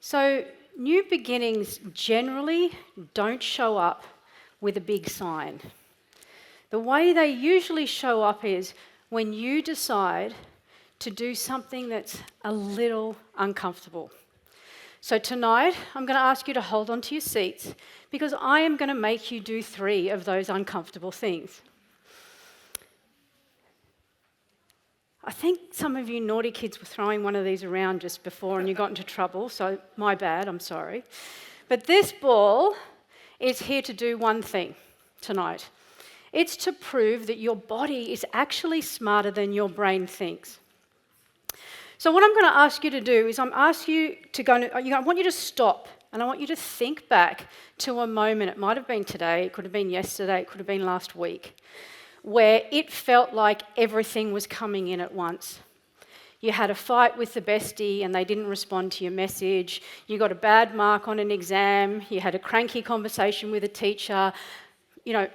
So, new beginnings generally don't show up with a big sign. The way they usually show up is when you decide to do something that's a little uncomfortable. So tonight, I'm going to ask you to hold on to your seats because I am going to make you do 3 of those uncomfortable things. I think some of you naughty kids were throwing one of these around just before and you got into trouble, so my bad, I'm sorry. But this ball is here to do one thing tonight. It's to prove that your body is actually smarter than your brain thinks. So what I'm going to ask you to do is I want you to stop and I want you to think back to a moment. It might have been today, it could have been yesterday, it could have been last week, where it felt like everything was coming in at once. You had a fight with the bestie and they didn't respond to your message. You got a bad mark on an exam. You had a cranky conversation with a teacher.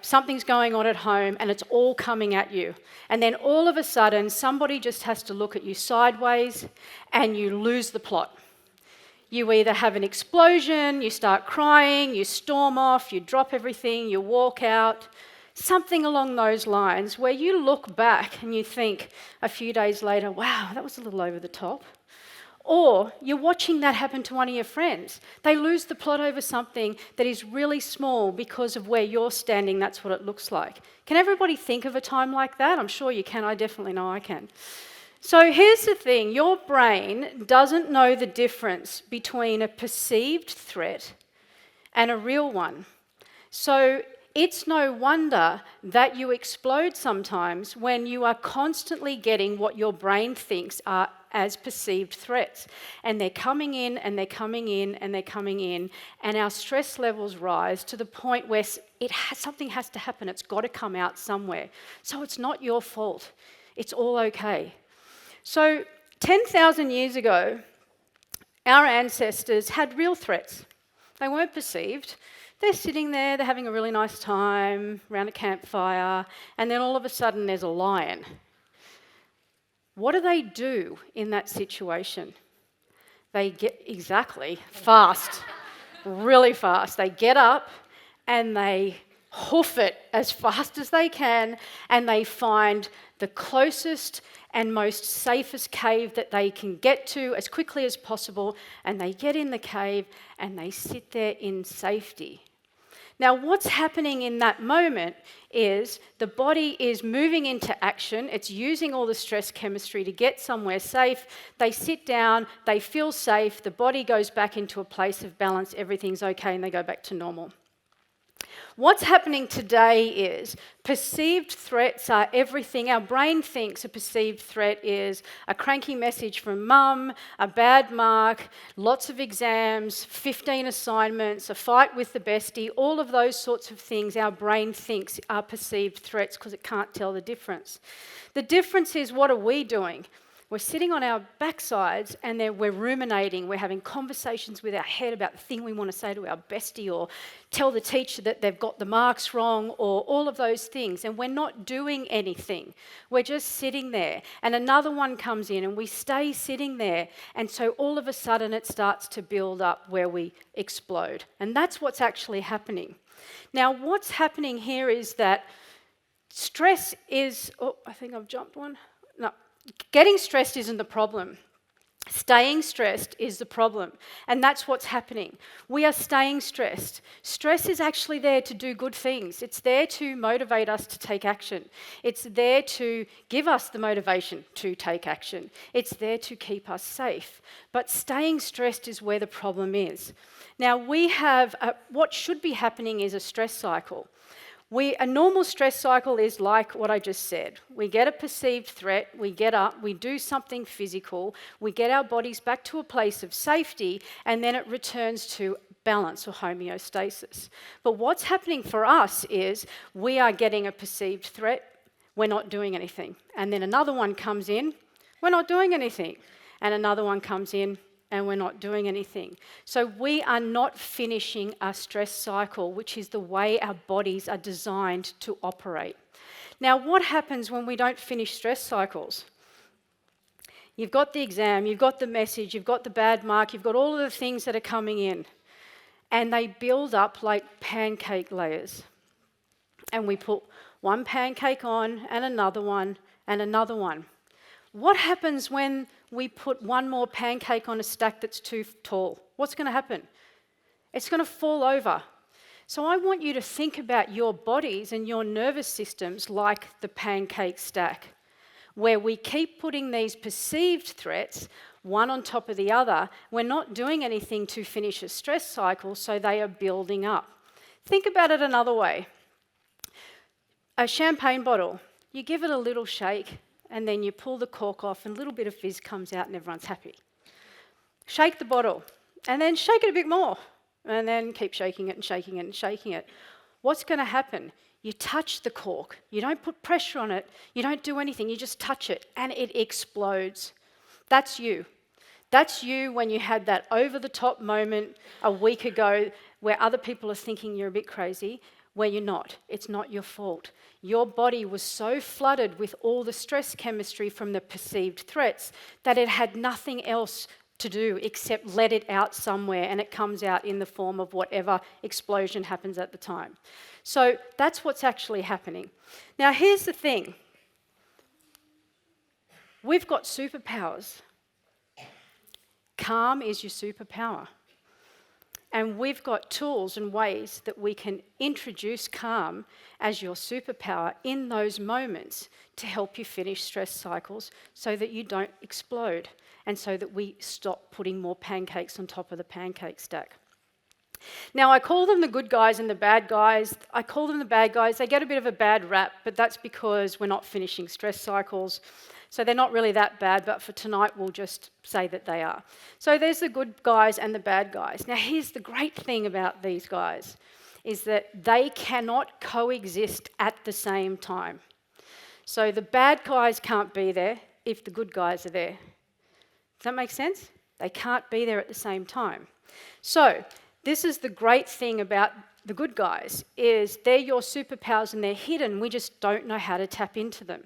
Something's going on at home and it's all coming at you. And then all of a sudden, somebody just has to look at you sideways and you lose the plot. You either have an explosion, you start crying, you storm off, you drop everything, you walk out. Something along those lines where you look back and you think a few days later, wow, that was a little over the top. Or you're watching that happen to one of your friends. They lose the plot over something that is really small because of where you're standing, that's what it looks like. Can everybody think of a time like that? I'm sure you can, I definitely know I can. So here's the thing, your brain doesn't know the difference between a perceived threat and a real one. So it's no wonder that you explode sometimes when you are constantly getting what your brain thinks are as perceived threats. And they're coming in and they're coming in and they're coming in, and our stress levels rise to the point where something has to happen. It's got to come out somewhere. So it's not your fault. It's all okay. So 10,000 years ago, our ancestors had real threats. They weren't perceived. They're sitting there, they're having a really nice time around a campfire, and then all of a sudden there's a lion. What do they do in that situation? They get, fast, really fast. They get up and they hoof it as fast as they can, and they find the closest and most safest cave that they can get to as quickly as possible, and they get in the cave and they sit there in safety. Now, what's happening in that moment is the body is moving into action. It's using all the stress chemistry to get somewhere safe. They sit down, they feel safe, the body goes back into a place of balance, everything's okay, and they go back to normal. What's happening today is perceived threats are everything. Our brain thinks a perceived threat is a cranky message from mum, a bad mark, lots of exams, 15 assignments, a fight with the bestie, all of those sorts of things our brain thinks are perceived threats because it can't tell the difference. The difference is, what are we doing? We're sitting on our backsides and we're ruminating. We're having conversations with our head about the thing we want to say to our bestie, or tell the teacher that they've got the marks wrong, or all of those things. And we're not doing anything. We're just sitting there. And another one comes in and we stay sitting there. And so all of a sudden it starts to build up where we explode. And that's what's actually happening. Now, what's happening here is that stress is... Oh, I think I've jumped one. No. Getting stressed isn't the problem. Staying stressed is the problem. And that's what's happening. We are staying stressed. Stress is actually there to do good things. It's there to motivate us to take action. It's there to give us the motivation to take action. It's there to keep us safe. But staying stressed is where the problem is. Now, what should be happening is a stress cycle. A normal stress cycle is like what I just said. We get a perceived threat, we get up, we do something physical, we get our bodies back to a place of safety, and then it returns to balance or homeostasis. But what's happening for us is we are getting a perceived threat, we're not doing anything. And then another one comes in, we're not doing anything. And another one comes in, and we're not doing anything. So we are not finishing a stress cycle, which is the way our bodies are designed to operate. Now, what happens when we don't finish stress cycles? You've got the exam, you've got the message, you've got the bad mark, you've got all of the things that are coming in. And they build up like pancake layers. And we put one pancake on and another one and another one. What happens when we put one more pancake on a stack that's too tall? What's going to happen? It's going to fall over. So I want you to think about your bodies and your nervous systems like the pancake stack, where we keep putting these perceived threats one on top of the other. We're not doing anything to finish a stress cycle, so they are building up. Think about it another way. A champagne bottle, you give it a little shake and then you pull the cork off and a little bit of fizz comes out and everyone's happy. Shake the bottle and then shake it a bit more and then keep shaking it and shaking it and shaking it. What's going to happen? You touch the cork, you don't put pressure on it, you don't do anything, you just touch it and it explodes. That's you. That's you when you had that over-the-top moment a week ago where other people are thinking you're a bit crazy, where you're not. It's not your fault. Your body was so flooded with all the stress chemistry from the perceived threats that it had nothing else to do except let it out somewhere, and it comes out in the form of whatever explosion happens at the time. So that's what's actually happening. Now here's the thing. We've got superpowers. Calm is your superpower. And we've got tools and ways that we can introduce calm as your superpower in those moments to help you finish stress cycles so that you don't explode and so that we stop putting more pancakes on top of the pancake stack. Now, I call them the good guys and the bad guys. I call them the bad guys. They get a bit of a bad rap, but that's because we're not finishing stress cycles. So they're not really that bad, but for tonight we'll just say that they are. So there's the good guys and the bad guys. Now here's the great thing about these guys, is that they cannot coexist at the same time. So the bad guys can't be there if the good guys are there. Does that make sense? They can't be there at the same time. So this is the great thing about the good guys, is they're your superpowers and they're hidden. We just don't know how to tap into them.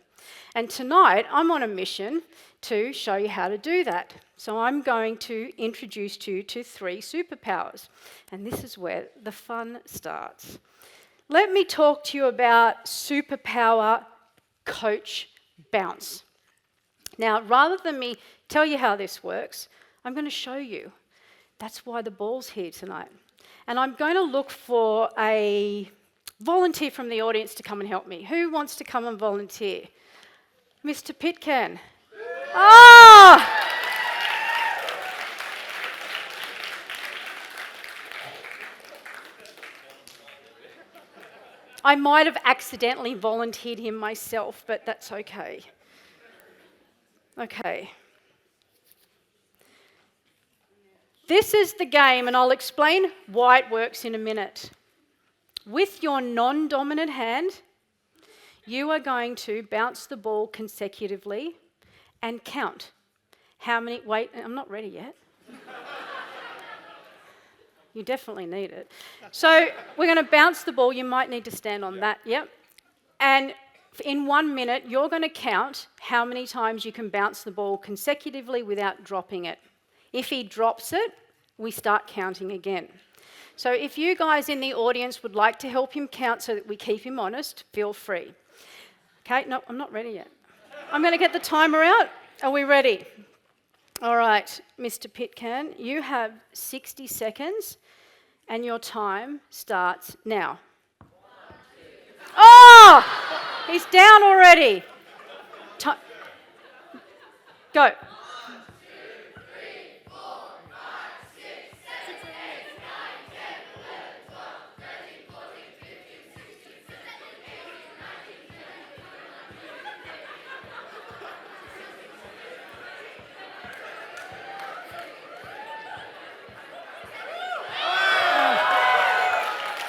And tonight, I'm on a mission to show you how to do that. So I'm going to introduce you to 3 superpowers. And this is where the fun starts. Let me talk to you about superpower coach bounce. Now, rather than me tell you how this works, I'm going to show you. That's why the ball's here tonight. And I'm going to look for a volunteer from the audience to come and help me. Who wants to come and volunteer? Mr. Pitcairn. Ah! I might have accidentally volunteered him myself, but that's okay. Okay. This is the game, and I'll explain why it works in a minute. With your non-dominant hand, you are going to bounce the ball consecutively and count how many... Wait, I'm not ready yet. You definitely need it. So we're going to bounce the ball. You might need to stand on that, yep. And in 1 minute, you're going to count how many times you can bounce the ball consecutively without dropping it. If he drops it, we start counting again. So if you guys in the audience would like to help him count so that we keep him honest, feel free. Okay, no, I'm not ready yet. I'm going to get the timer out. Are we ready? All right, Mr. Pitcairn, you have 60 seconds and your time starts now. 1, 2, oh! He's down already. Go.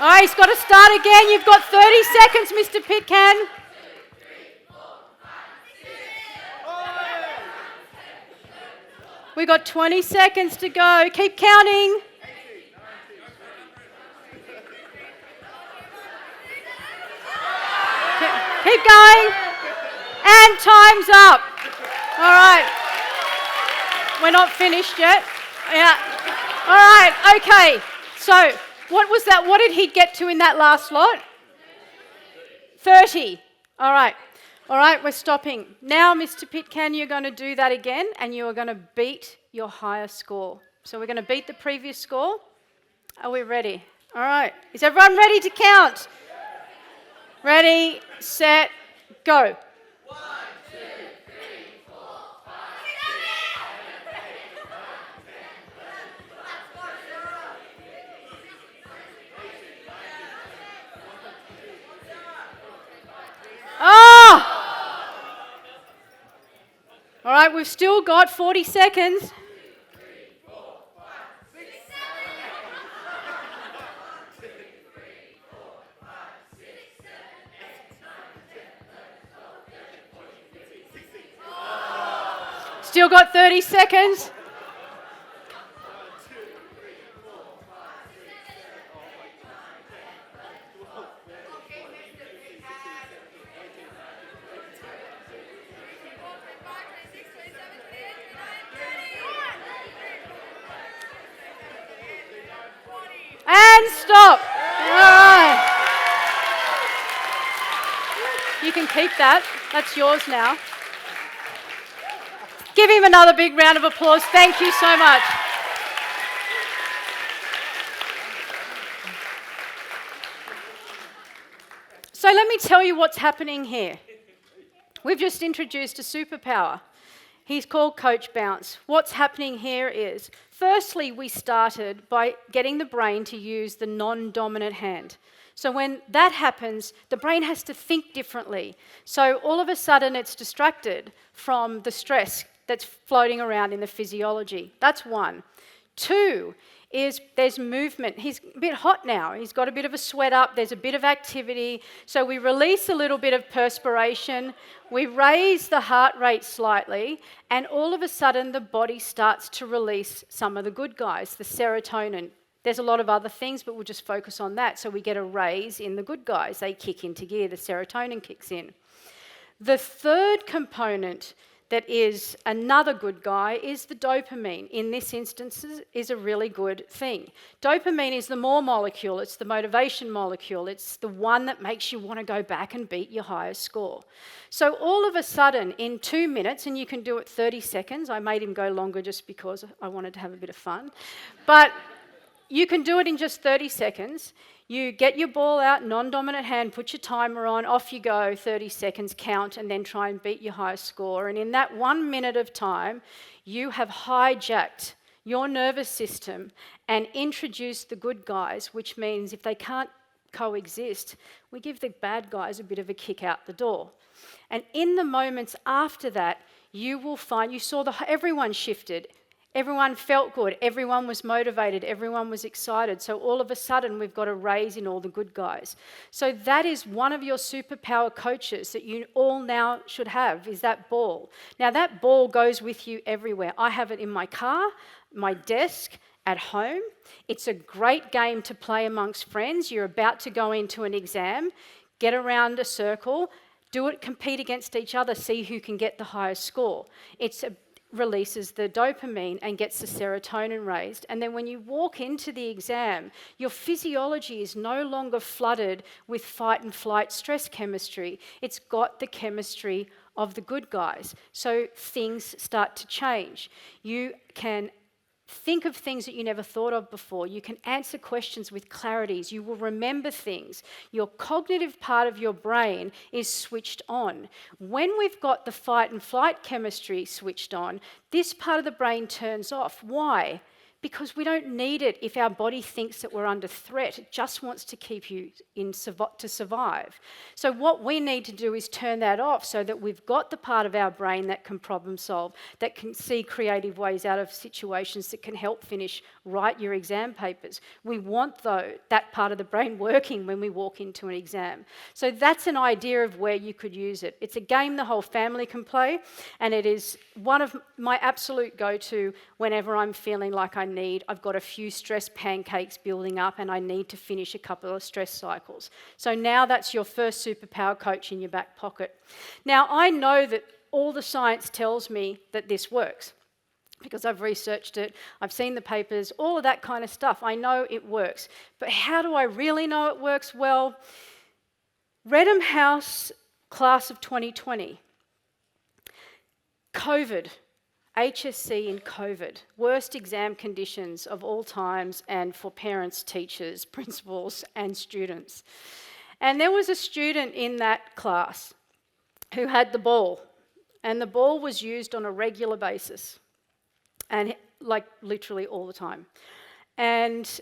Oh, he's got to start again. You've got 30 seconds, Mr. Pitcairn. 2, 3, 4, 5, 6. We've got 20 seconds to go. Keep counting. Keep going. And time's up. All right. we're not finished yet. Yeah. All right, okay. So, what was that? What did he get to in that last lot? 30. All right. All right, we're stopping. Now, Mr. Pitcairn, you're going to do that again, and you are going to beat your higher score. So we're going to beat the previous score. Are we ready? All right. Is everyone ready to count? Ready, set, go. 1, 2, 3, 4, 5, 6, 7, 8, 9, 10, 11, 12, 13, 14, 15, 16, 17, 18, 19, 20. Oh! All right, we've still got 40 seconds. Still got 30 seconds. And stop. All right. You can keep that. That's yours now. Give him another big round of applause. Thank you so much. So let me tell you what's happening here. We've just introduced a superpower. He's called Coach Bounce. What's happening here is, firstly, we started by getting the brain to use the non-dominant hand. So when that happens, the brain has to think differently. So all of a sudden, it's distracted from the stress that's floating around in the physiology. That's one. Two is there's movement. He's a bit hot now. He's got a bit of a sweat up. There's a bit of activity. So we release a little bit of perspiration. We raise the heart rate slightly. And all of a sudden, the body starts to release some of the good guys, the serotonin. There's a lot of other things, but we'll just focus on that. So we get a raise in the good guys. They kick into gear. The serotonin kicks in. The third component that is another good guy is the dopamine. In this instance, is a really good thing. Dopamine is the more molecule. It's the motivation molecule. It's the one that makes you want to go back and beat your highest score. So all of a sudden, in 2 minutes, and you can do it 30 seconds. I made him go longer just because I wanted to have a bit of fun. But you can do it in just 30 seconds. You get your ball out, non-dominant hand, put your timer on, off you go, 30 seconds, count, and then try and beat your highest score. And in that 1 minute of time, you have hijacked your nervous system and introduced the good guys, which means if they can't coexist, we give the bad guys a bit of a kick out the door. And in the moments after that, you will find, you saw everyone shifted. Everyone felt good, everyone was motivated, everyone was excited. So all of a sudden, we've got a raise in all the good guys. So that is one of your superpower coaches that you all now should have, is that ball. Now that ball goes with you everywhere. I have it in my car, my desk, at home. It's a great game to play amongst friends. You're about to go into an exam, get around a circle, do it, compete against each other, see who can get the highest score. Releases the dopamine and gets the serotonin raised. And then when you walk into the exam, your physiology is no longer flooded with fight and flight stress chemistry. It's got the chemistry of the good guys. So things start to change. You can think of things that you never thought of before. You can answer questions with clarities. You will remember things. Your cognitive part of your brain is switched on. When we've got the fight and flight chemistry switched on, this part of the brain turns off. Why? Because we don't need it if our body thinks that we're under threat. It just wants to keep you to survive. So what we need to do is turn that off so that we've got the part of our brain that can problem solve, that can see creative ways out of situations, that can help write your exam papers. We want, though, that part of the brain working when we walk into an exam. So that's an idea of where you could use it. It's a game the whole family can play, and it is one of my absolute go-to whenever I'm feeling like I've got a few stress pancakes building up and I need to finish a couple of stress cycles. So now that's your first superpower coach in your back pocket. Now, I know that all the science tells me that this works. because I've researched it, I've seen the papers, all of that kind of stuff. I know it works. But how do I really know it works? Well, Redham House class of 2020, COVID, HSC in COVID, worst exam conditions of all times and for parents, teachers, principals and students. And there was a student in that class who had the ball, and the ball was used on a regular basis, and like literally all the time. And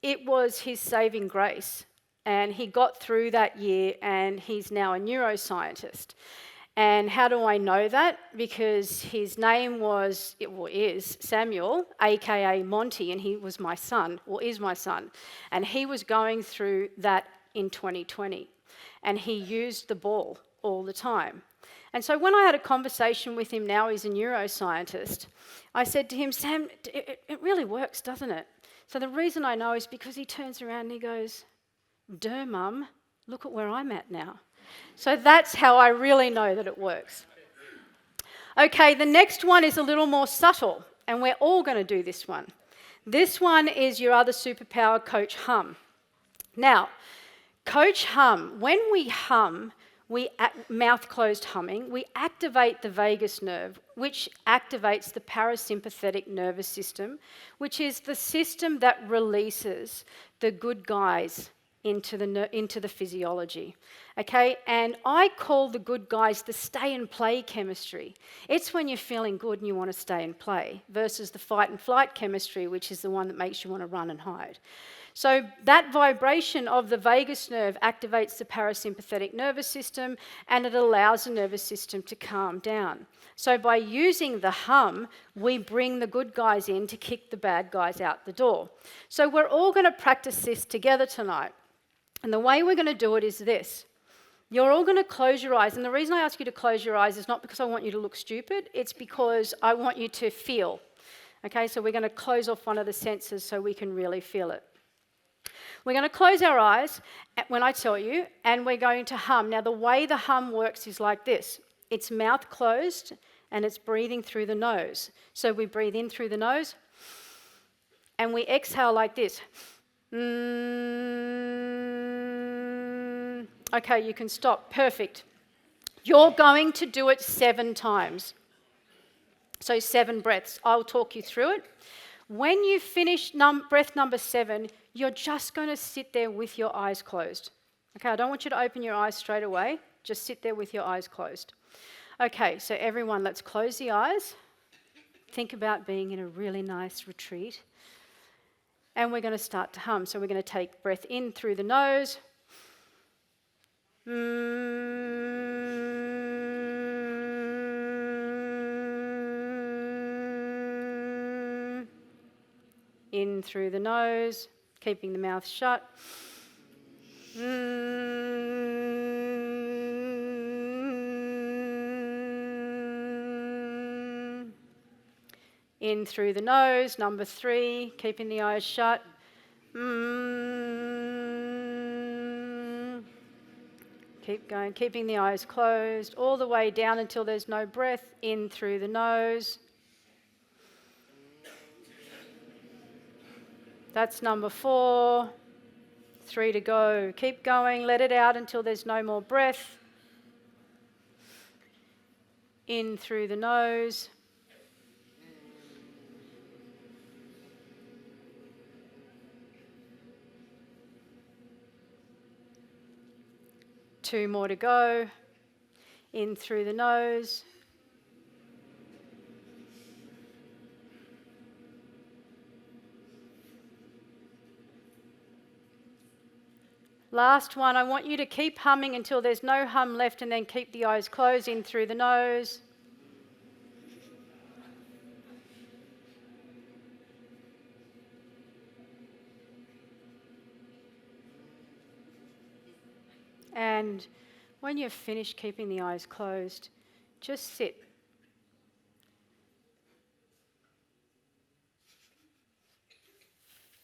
it was his saving grace, and he got through that year, and he's now a neuroscientist. And how do I know that? Because his name is Samuel, aka Monty, and he was my son, or is my son. And he was going through that in 2020. And he used the ball all the time. And so when I had a conversation with him, now he's a neuroscientist, I said to him, Sam, it really works, doesn't it? So the reason I know is because he turns around and he goes, duh, Mum, look at where I'm at now. So that's how I really know that it works. Okay, the next one is a little more subtle, and we're all going to do this one. This one is your other superpower, Coach Hum. Now, Coach Hum, when we hum, mouth closed humming, we activate the vagus nerve, which activates the parasympathetic nervous system, which is the system that releases the good guys into the physiology. Okay, and I call the good guys the stay and play chemistry. It's when you're feeling good and you want to stay and play, versus the fight and flight chemistry, which is the one that makes you want to run and hide. So that vibration of the vagus nerve activates the parasympathetic nervous system, and it allows the nervous system to calm down. So by using the hum, we bring the good guys in to kick the bad guys out the door. So we're all going to practice this together tonight. And the way we're going to do it is this. You're all going to close your eyes. And the reason I ask you to close your eyes is not because I want you to look stupid. It's because I want you to feel. Okay, so we're going to close off one of the senses so we can really feel it. We're going to close our eyes when I tell you, and we're going to hum. Now, the way the hum works is like this. It's mouth closed, and it's breathing through the nose. So we breathe in through the nose, and we exhale like this. Okay, you can stop. Perfect. You're going to do it 7 times. So 7 breaths. I'll talk you through it. When you finish breath number 7, you're just going to sit there with your eyes closed. Okay, I don't want you to open your eyes straight away. Just sit there with your eyes closed. Okay, so everyone, let's close the eyes. Think about being in a really nice retreat. And we're going to start to hum. So we're going to take breath in through the nose. In through the nose, keeping the mouth shut. In through the nose, number 3, keeping the eyes shut. Keep going, keeping the eyes closed, all the way down until there's no breath. In through the nose. That's number 4. 3 to go. Keep going, let it out until there's no more breath. In through the nose. Two more to go. In through the nose. Last one, I want you to keep humming until there's no hum left, and then keep the eyes closed. In through the nose. And when you've finished keeping the eyes closed, just sit.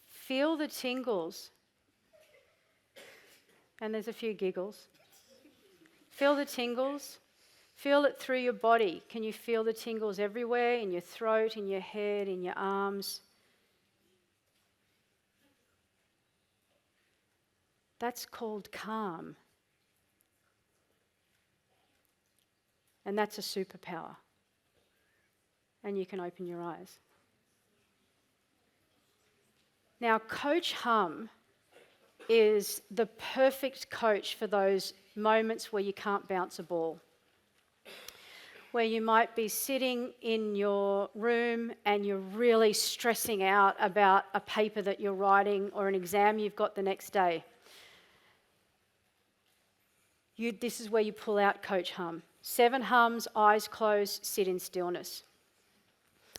Feel the tingles. And there's a few giggles. Feel the tingles. Feel it through your body. Can you feel the tingles everywhere? In your throat, in your head, in your arms? That's called calm. And that's a superpower. And you can open your eyes. Now, Coach Hum is the perfect coach for those moments where you can't bounce a ball. Where you might be sitting in your room and you're really stressing out about a paper that you're writing or an exam you've got the next day. This is where you pull out Coach Hum. 7 hums, eyes closed, sit in stillness.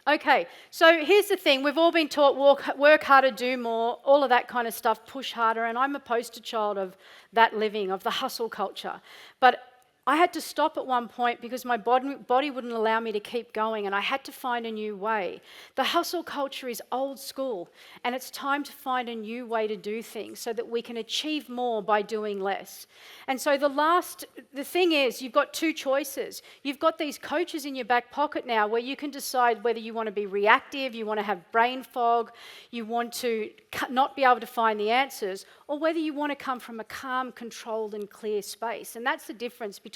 Okay, so here's the thing. We've all been taught work harder, do more, all of that kind of stuff, push harder, and I'm a poster child of that living, of the hustle culture. But I had to stop at one point because my body wouldn't allow me to keep going, and I had to find a new way. The hustle culture is old school, and it's time to find a new way to do things so that we can achieve more by doing less. And so the thing is, you've got 2 choices. You've got these coaches in your back pocket now where you can decide whether you want to be reactive, you want to have brain fog, you want to not be able to find the answers, or whether you want to come from a calm, controlled and clear space. And that's the difference between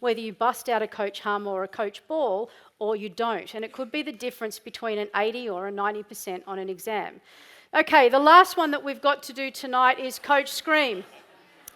whether you bust out a Coach Hum or a Coach Ball or you don't. And it could be the difference between an 80 or a 90% on an exam. Okay, the last one that we've got to do tonight is Coach Scream.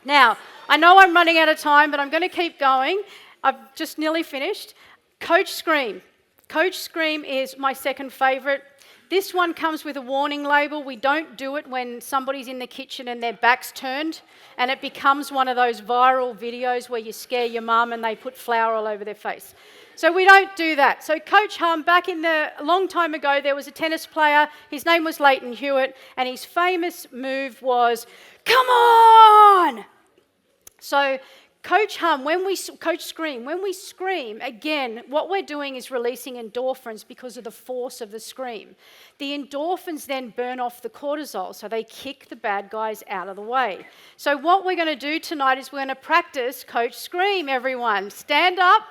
Now, I know I'm running out of time, but I'm going to keep going. I've just nearly finished. Coach Scream. Coach Scream is my second favourite. This one comes with a warning label. We don't do it when somebody's in the kitchen and their back's turned and it becomes one of those viral videos where you scare your mum and they put flour all over their face. So we don't do that. So Coach Hum, a long time ago, there was a tennis player. His name was Leighton Hewitt, and his famous move was, "Come on!" So Coach Hum, Coach Scream, when we scream, again, what we're doing is releasing endorphins because of the force of the scream. The endorphins then burn off the cortisol, so they kick the bad guys out of the way. So what we're going to do tonight is we're going to practice Coach Scream, everyone. Stand up.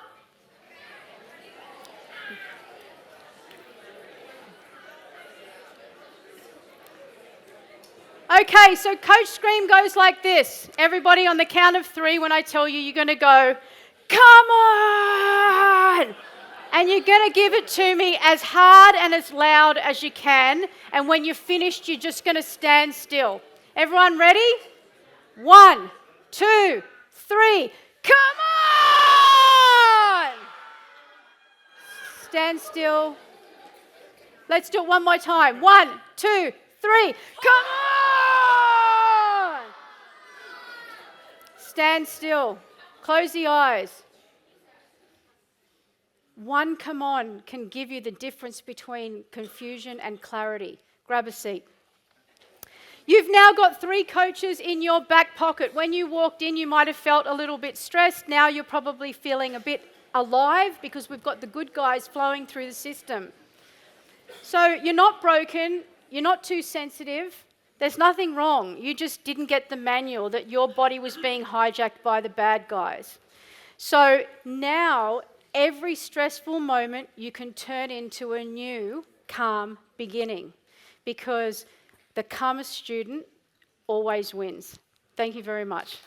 Okay, so Coach Scream goes like this. Everybody, on the count of 3, when I tell you, you're going to go, "Come on!" And you're going to give it to me as hard and as loud as you can. And when you're finished, you're just going to stand still. Everyone ready? 1, 2, 3. Come on! Stand still. Let's do it one more time. 1, 2, 3. Come on! Stand still. Close the eyes. One come on can give you the difference between confusion and clarity. Grab a seat. You've now got 3 coaches in your back pocket. When you walked in, you might have felt a little bit stressed. Now you're probably feeling a bit alive because we've got the good guys flowing through the system. So you're not broken. You're not too sensitive. There's nothing wrong. You just didn't get the manual that your body was being hijacked by the bad guys. So now, every stressful moment you can turn into a new calm beginning, because the calmest student always wins. Thank you very much.